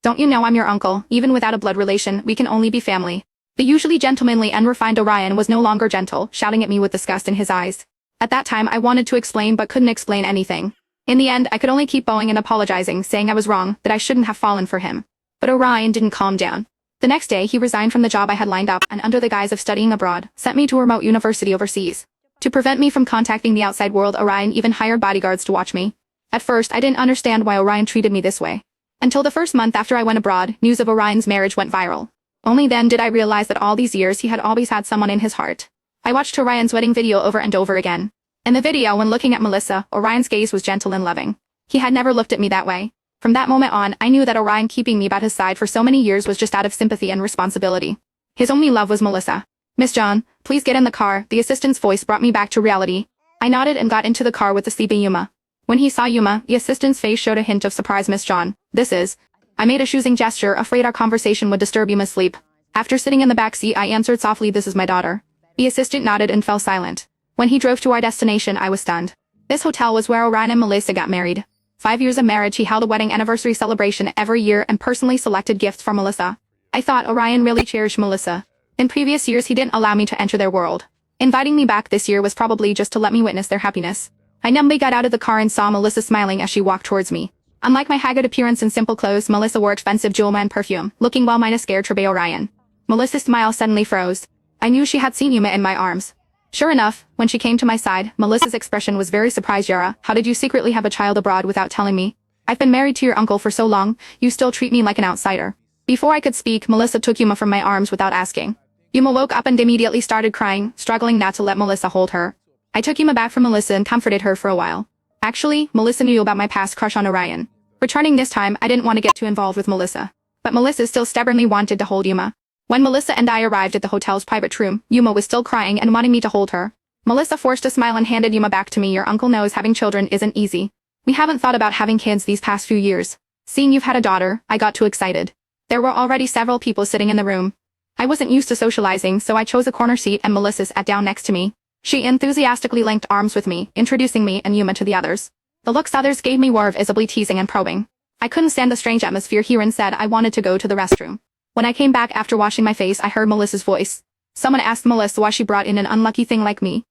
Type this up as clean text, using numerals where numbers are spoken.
Don't you know I'm your uncle? Even without a blood relation, we can only be family. The usually gentlemanly and refined Orion was no longer gentle, shouting at me with disgust in his eyes. At that time I wanted to explain but couldn't explain anything. In the end I could only keep bowing and apologizing, saying I was wrong, that I shouldn't have fallen for him. But Orion didn't calm down. The next day he resigned from the job I had lined up and under the guise of studying abroad, sent me to a remote university overseas. To prevent me from contacting the outside world, Orion even hired bodyguards to watch me. At first I didn't understand why Orion treated me this way. Until the first month after I went abroad, news of Orion's marriage went viral. Only then did I realize that all these years he had always had someone in his heart. I watched Orion's wedding video over and over again. In the video, when looking at Melissa, Orion's gaze was gentle and loving. He had never looked at me that way. From that moment on, I knew that Orion keeping me by his side for so many years was just out of sympathy and responsibility. His only love was Melissa. "Miss John, please get in the car," the assistant's voice brought me back to reality. I nodded and got into the car with the sleeping Yuma. When he saw Yuma, the assistant's face showed a hint of surprise. "Miss John, this is..." I made a choosing gesture, afraid our conversation would disturb Yuma's sleep. After sitting in the back seat I answered softly, "This is my daughter." The assistant nodded and fell silent. When he drove to our destination I was stunned. This hotel was where Orion and Melissa got married. 5 years of marriage, he held a wedding anniversary celebration every year and personally selected gifts for Melissa. I thought Orion really cherished Melissa. In previous years he didn't allow me to enter their world. Inviting me back this year was probably just to let me witness their happiness. I numbly got out of the car and saw Melissa smiling as she walked towards me. Unlike my haggard appearance and simple clothes, Melissa wore expensive jewelry and perfume, looking well minus scared Trebe Orion. Melissa's smile suddenly froze. I knew she had seen Yuma in my arms. Sure enough, when she came to my side, Melissa's expression was very surprised. "Yara, how did you secretly have a child abroad without telling me? I've been married to your uncle for so long, you still treat me like an outsider." Before I could speak, Melissa took Yuma from my arms without asking. Yuma woke up and immediately started crying, struggling not to let Melissa hold her. I took Yuma back from Melissa and comforted her for a while. Actually, Melissa knew about my past crush on Orion. Returning this time, I didn't want to get too involved with Melissa. But Melissa still stubbornly wanted to hold Yuma. When Melissa and I arrived at the hotel's private room, Yuma was still crying and wanting me to hold her. Melissa forced a smile and handed Yuma back to me. "Your uncle knows having children isn't easy. We haven't thought about having kids these past few years. Seeing you've had a daughter, I got too excited." There were already several people sitting in the room. I wasn't used to socializing, so I chose a corner seat and Melissa sat down next to me. She enthusiastically linked arms with me, introducing me and Yuma to the others. The looks others gave me were visibly teasing and probing. I couldn't stand the strange atmosphere here and said I wanted to go to the restroom. When I came back after washing my face I heard Melissa's voice. Someone asked Melissa why she brought in an unlucky thing like me.